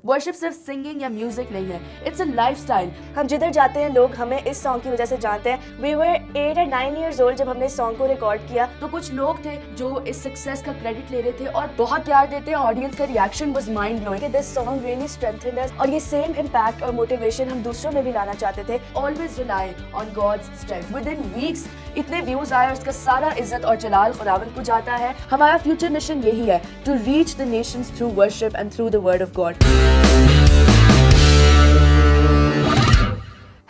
Worship सिर्फ singing या music नहीं है, इट्स अ लाइफस्टाइल। हम जिधर जाते हैं लोग हमें इस सॉन्ग की वजह से जानते हैं। We were 8 or 9 years old जब हमने इस सॉन्ग को रिकॉर्ड किया। तो कुछ लोग थे जो इस सक्सेस का क्रेडिट ले रहे थे और बहुत प्यार देते हैं। ऑडियंस का reaction was mind blowing. This song really strengthened us और ये सेम इम्पैक्ट और मोटिवेशन हम दूसरों में भी लाना चाहते थे। Always rely on God's strength. Within weeks इतने व्यूज आए और इसका सारा इज्जत और जलाल खुदावंद को जाता है। हमारा फ्यूचर मिशन यही है, to reach the nations through worship and through the word of God.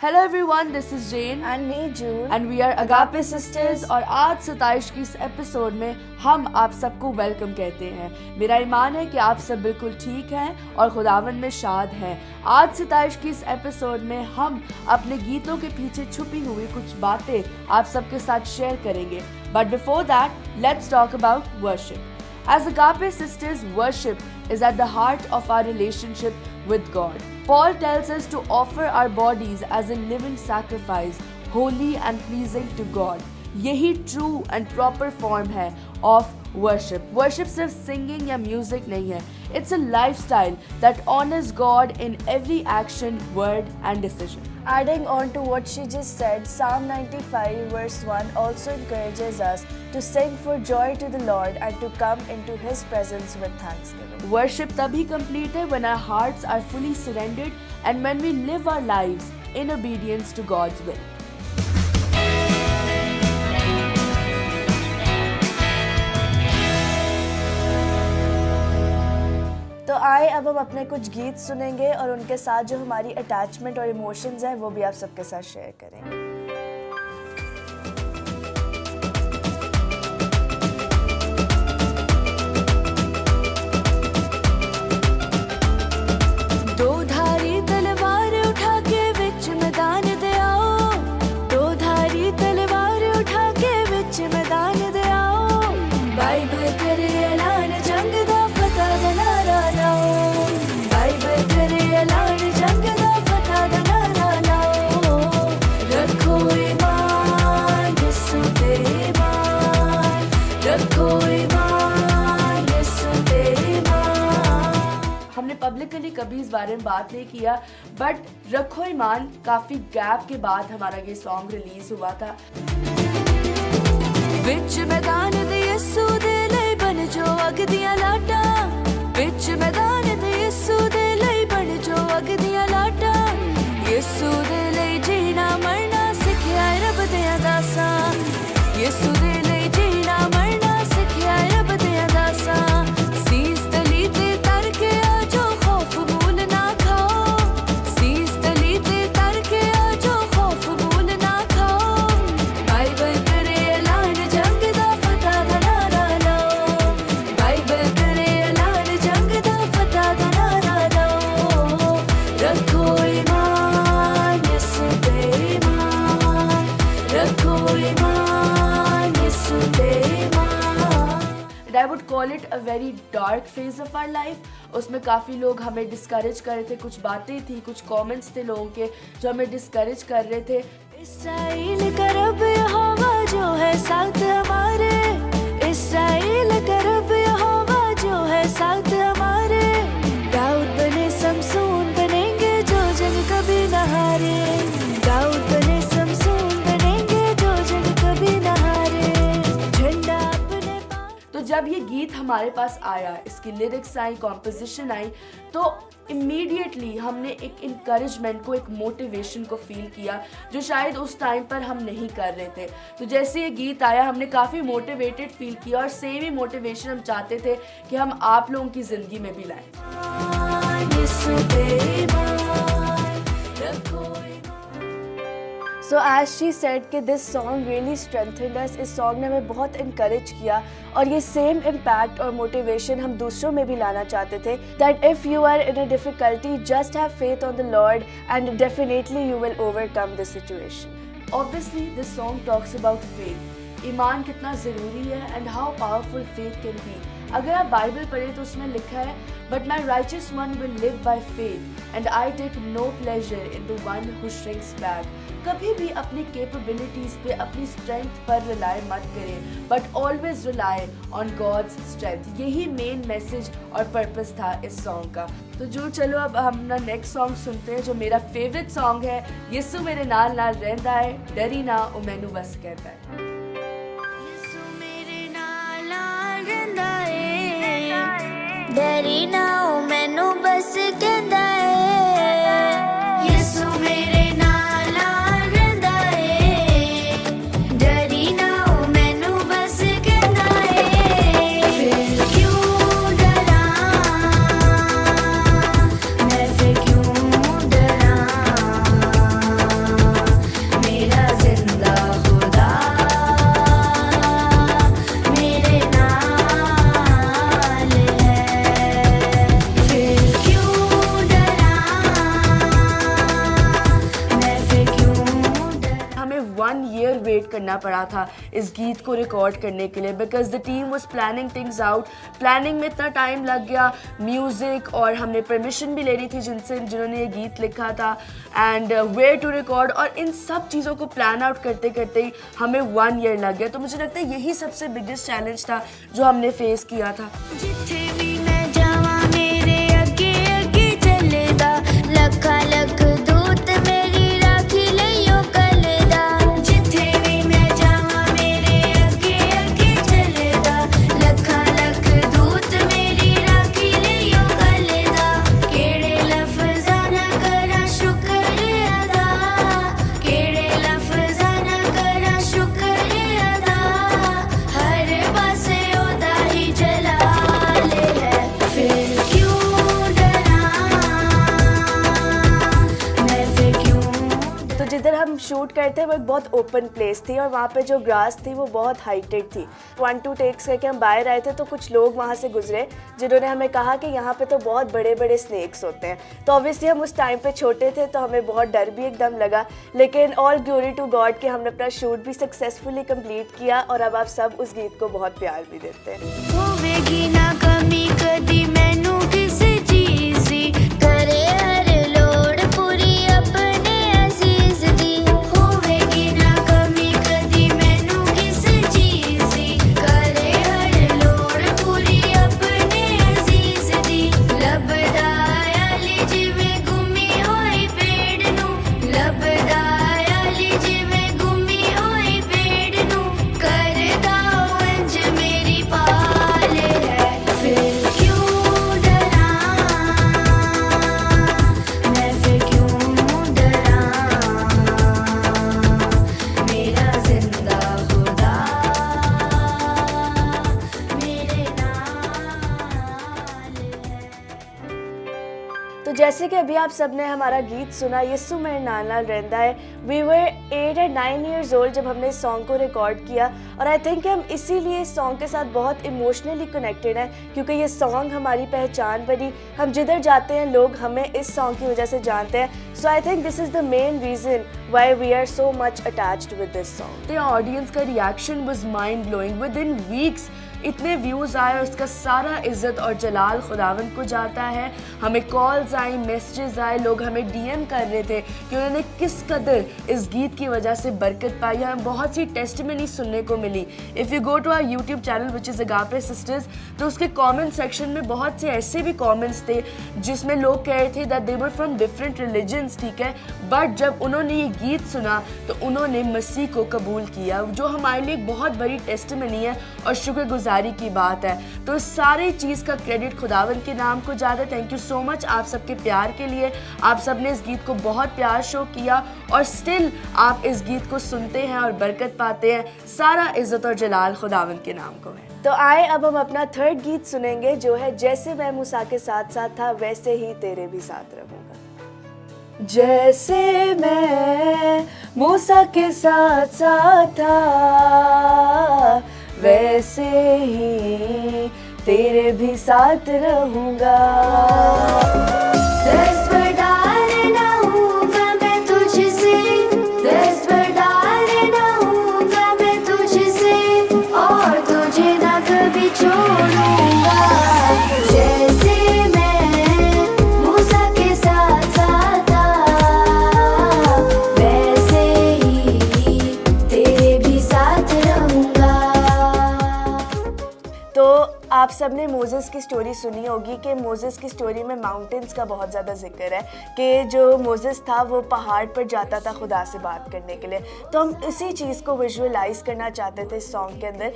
Hello everyone, this is Jane And me, June. and we are Agape Sisters और आज 27 की इस एपिसोड में हम आप सबको वेलकम कहते हैं। मेरा ईमान है कि आप सब बिल्कुल ठीक हैं और खुदावंद में शाद हैं। आज 27 की इस एपिसोड में हम अपने गीतों के पीछे छुपी हुई कुछ बातें आप सबके साथ शेयर करेंगे। But before that, let's talk about worship. As Agape Sisters, worship is at the heart of our relationship with God. Paul tells us to offer our bodies as a living sacrifice, holy and pleasing to God. यही true and proper form है of worship. Worship सिर्फ singing या music नहीं है. It's a lifestyle that honors God in every action, word and decision. Adding on to what she just said, Psalm 95 verse 1 also encourages us to sing for joy to the Lord and to come into His presence with thanksgiving. Worship तभी complete है when our hearts are fully surrendered and when we live our lives in obedience to God's will. तो आए अब हम अपने कुछ गीत सुनेंगे और उनके साथ जो हमारी अटैचमेंट और इमोशंस हैं वो भी आप सबके साथ शेयर करेंगे। दो धारी तलवार उठा के विच मैदान दे आओ, दो धारी तलवार उठा के विच मैदान दे आओ, बाइबल करे ऐलान जंग दा फतह दा नारा लाओ, बाइबल करे ऐलान जंग दा फतह दा नारा लाओ, रखो ईमान यीशु पे ईमान, रखो ईमान यीशु पे ईमान। हमने पब्लिकली कभी इस बारे में बात नहीं किया, बट रखो ईमान काफी गैप के बाद हमारा ये सॉन्ग रिलीज हुआ था। विच मैदान दे यीशु दे लई बन जो अग दियां लाटां, विच मैदान दे यीशु दे लई बन जो अग दियां लाटां, यीशु दे लई जीना मरना सिखिया रब दियां दासां, यीशु दे लई जीना मरना सिखिया रब दियां दासां, सीस तली ते तर के आजो खौफ मूल ना खाओ, सीस तली ते तर के आजो खौफ मूल ना खाओ, बाइबल करे ऐलान जंग दा फतह दा नारा लाओ, बाइबल करे ऐलान जंग दा फतह दा नारा लाओ, रखो ईमान यीशु पे ईमान, रखो ईमान यीशु पे ईमान। And I would call it a very dark phase of our life. उसमें काफ़ी लोग हमें डिस्करेज कर रहे थे, कुछ बातें थी, कुछ कमेंट्स थे लोगों के जो हमें डिस्करेज कर रहे थे। इस्राएल का रब यहोवा जो है साथ हमारे, इस्राएल का रब यहोवा जो है साथ हमारे, दाऊद बने समसून बनेंगे जो जंग कभी न हारे, दाऊद बने समसून बनेंगे जो जंग कभी न हारे, झंडा अपने पास। तो जब ये गीत हमारे पास आया, इसकी लिरिक्स आई, कॉम्पोजिशन आई, तो इमीडिएटली हमने एक इंकरेजमेंट को, एक मोटिवेशन को फील किया जो शायद उस टाइम पर हम नहीं कर रहे थे। तो जैसे ये गीत आया हमने काफ़ी मोटिवेटेड फील किया और सेम ही मोटिवेशन हम चाहते थे कि हम आप लोगों की ज़िंदगी में भी लाएं। यीशु पे ईमान, रखो ईमान। So as she said कि this song really strengthened us, इस song ने हमें बहुत encourage किया और ये same impact और motivation हम दूसरों में भी लाना चाहते थे, that if you are in a difficulty, just have faith on the Lord and definitely you will overcome the situation. Obviously this song talks about faith. ईमान कितना ज़रूरी है and how powerful faith can be. अगर आप Bible पढ़ें तो उसमें लिखा है, but my righteous one will live by faith and I take no pleasure in the one who shrinks back. कभी भी अपनी कैपेबिलिटीज पे, अपनी स्ट्रेंथ पर रिलाय मत करें, but always rely on God's strength. यही मेन मैसेज और पर्पस था इस सॉन्ग का। तो जो चलो अब हम अपना नेक्स्ट सॉन्ग सुनते हैं, जो मेरा फेवरेट सॉन्ग है, यीशु मेरे नाल नाल रहंदा है, डरी ना ओ मैनू बस कहता है। यीशु मेरे नाल नाल रहंदा है, डरी ना ओ मैनू बस कहंदा है। यीशु मेरे नाल नाल रहंदा है, डरी ना ओ मैनू बस कहंदा है। फिर क्यों डरा मैं, फिर क्यों डरा, मेरा जिंदा खुदा मेरे नाल है। फिर क्यों डरा मैं, फिर क्यों डरा। हमें 1 ईयर वेट करना पड़ा था इस गीत को रिकॉर्ड करने के लिए, because the team was planning things out. Planning में इतना टाइम लग गया, म्यूज़िक, और हमने परमिशन भी लेनी थी जिन्होंने ये गीत लिखा था, एंड वेयर टू रिकॉर्ड, और इन सब चीज़ों को प्लान आउट करते करते ही हमें 1 ईयर लग गया। तो मुझे लगता है यही सबसे बिगेस्ट चैलेंज था जो हमने फेस किया था। जिथे भी मैं जावा मेरे अगे अगे चलेदा, लखा लख दूत मेरी राखी लइयो कलदा। जिथे भी मैं जावा मेरे अगे अगे चलेदा, लखा लख दूत मेरी राखी लइयो कलदा। केड़े लफ्ज़ां ना करा शुक्र अदा, केड़े लफ्ज़ां ना करा शुक्र अदा। हर पासे ओदा ही जलाल है, फिर क्यों डरा मैं, फिर क्यों डरा। तो जिधर हम शूट करते वो एक बहुत ओपन प्लेस थी, और वहाँ पे जो ग्रास थी वो बहुत हाइटेड थी। 1-2 टेक्स करके हम बाहर आए थे तो कुछ लोग वहाँ से गुजरे जिन्होंने हमें कहा कि यहाँ पे तो बहुत बड़े बड़े स्नेक्स होते हैं। तो ऑब्वियसली हम उस टाइम पे छोटे थे तो हमें बहुत डर भी एकदम लगा, लेकिन ऑल ग्लोरी टू गॉड कि हमने अपना शूट भी सक्सेसफुली कंप्लीट किया, और अब आप सब उस गीत को बहुत प्यार भी देते हैं। होवेगी ना कमी कदी मैनू किसी चीज़ दी, करे हर लोड़ पूरी अपने अजीज दी। होवेगी ना कमी कदी मैनू किसी चीज़ दी, करे हर लोड़ पूरी अपने अजीज दी। लभदा आली जिवें गुमी होई पेड़ नू, लभदा आली जिवें गुमी होई पेड़ नू। करदा उंज मेरी पाल है, फिर क्यों डरा मैं, फिर क्यों डरा, मेरा जिंदा खुदा मेरे नाल है। तो जैसे कि अभी आप सबने हमारा गीत सुना, यीशु मेरे नाल नाल रहंदा है, वी वर 8 और 9 years old जब हमने इस सॉन्ग को रिकॉर्ड किया, और आई थिंक हम इसीलिए इस सॉन्ग के साथ बहुत इमोशनली कनेक्टेड हैं, क्योंकि ये सॉन्ग हमारी पहचान बनी। हम जिधर जाते हैं लोग हमें इस सॉन्ग की वजह से जानते हैं। So I think this is the main reason why we are so much attached with this song. The audience का reaction was mind blowing. Within weeks इतने व्यूज़ आए, और उसका सारा इज़्ज़त और जलाल खुदावंद को जाता है। हमें कॉल्स आई, मैसेजेस आए, लोग हमें डीएम कर रहे थे कि उन्होंने किस कदर इस गीत की वजह से बरकत पाई। हमें बहुत सी टेस्टिमनी सुनने को मिली। If you go to our YouTube channel which is Agape sisters, तो उसके कमेंट सेक्शन में बहुत से ऐसे भी कमेंट्स थे जिसमें लोग कह रहे थे that they were from different religions, ठीक है, बट जब उन्होंने ये गीत सुना तो उन्होंने मसीह को कबूल किया, जो हमारे लिए एक बहुत बड़ी टेस्टिमनी है और शुक्रगुजारी की बात है। तो सारी चीज़ का क्रेडिट खुदावंद के नाम को जाता है। थैंक यू सो मच आप सबके प्यार के लिए। आप सब ने इस गीत को बहुत प्यार शो किया, और स्टिल आप इस गीत को सुनते हैं और बरकत पाते हैं। सारा इज्जत और जलाल खुदावंद के नाम को है। तो आए अब हम अपना थर्ड गीत सुनेंगे, जो है जैसे मैं मूसा के साथ साथ था वैसे ही तेरे भी साथ रहूंगा। जैसे मैं मूसा के साथ साथ था वैसे ही तेरे भी साथ रहूंगा। दस पर डालना होगा मैं तुझसे, दस पर डालना होगा मैं तुझसे, और तुझे ना कभी छोड़ूंगा। सबने मोसेस की स्टोरी सुनी होगी कि मोसेस की स्टोरी में माउंटेन्स का बहुत ज़्यादा जिक्र है कि जो मोसेस था वो पहाड़ पर जाता था खुदा से बात करने के लिए। तो हम इसी चीज़ को विजुअलाइज करना चाहते थे इस सॉन्ग के अंदर।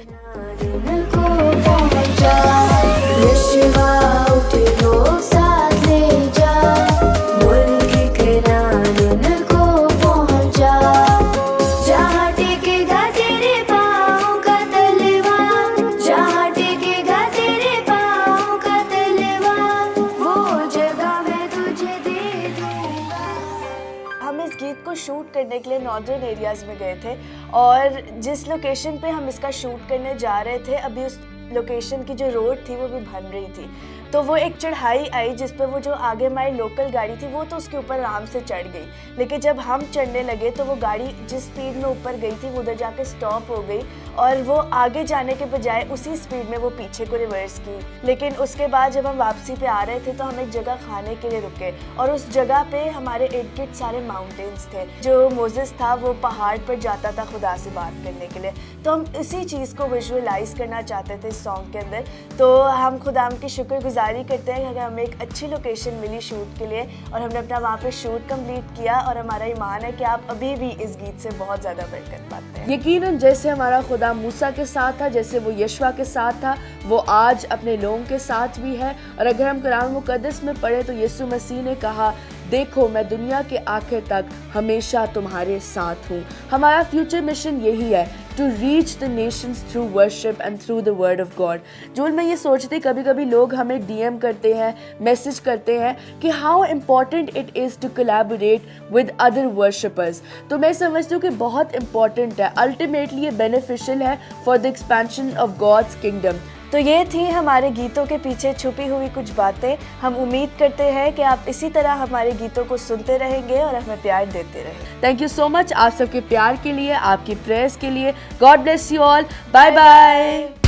हम इस गीत को शूट करने के लिए नॉर्दर्न एरियाज़ में गए थे और जिस लोकेशन पे हम इसका शूट करने जा रहे थे, अभी उस लोकेशन की जो रोड थी वो भी बन रही थी। तो वो एक चढ़ाई आई जिस पर वो जो आगे हमारी लोकल गाड़ी थी वो तो उसके ऊपर आराम से चढ़ गई, लेकिन जब हम चढ़ने लगे तो वो गाड़ी जिस स्पीड में ऊपर गई थी वो उधर जाके स्टॉप हो गई और वो आगे जाने के बजाय उसी स्पीड में वो पीछे को रिवर्स की। लेकिन उसके बाद जब हम वापसी पे आ रहे थे तो हम एक जगह खाने के लिए रुके और उस जगह पे हमारे इर्द गिर्द सारे माउंटेन्स थे। जो मोसेस था वो पहाड़ पर जाता था खुदा से बात करने के लिए। तो हम इसी चीज़ को विजुअलाइज करना चाहते थे इस सॉन्ग के अंदर। तो हम खुदा की शुक्रगुजारी करते हैं कि हमें एक अच्छी लोकेशन मिली शूट के लिए और हमने अपना वहाँ पे शूट कंप्लीट किया और हमारा ईमान है कि आप अभी भी इस गीत से बहुत ज़्यादा बरकत पाते हैं। यकीनन जैसे हमारा खुदा मूसा के साथ था, जैसे वो यशवा के साथ था, वो आज अपने लोगों के साथ भी है। और अगर हम कुरान मुकद्दस में पढ़े तो यीशु मसीह ने कहा, देखो मैं दुनिया के आखिर तक हमेशा तुम्हारे साथ हूँ। हमारा फ्यूचर मिशन यही है, to reach the nations through worship and through the word of God. जो मैं ये सोचती, कभी कभी लोग हमें DM करते हैं, मैसेज करते हैं कि how important it is to collaborate with other worshippers. तो मैं समझती हूँ कि बहुत इम्पॉर्टेंट है, अल्टीमेटली ये बेनिफिशियल है for the expansion of God's kingdom. तो ये थी हमारे गीतों के पीछे छुपी हुई कुछ बातें। हम उम्मीद करते हैं कि आप इसी तरह हमारे गीतों को सुनते रहेंगे और हमें प्यार देते रहेंगे। थैंक यू सो मच आप सबके प्यार के लिए, आपकी प्रेयर्स के लिए। God bless you all. Bye bye.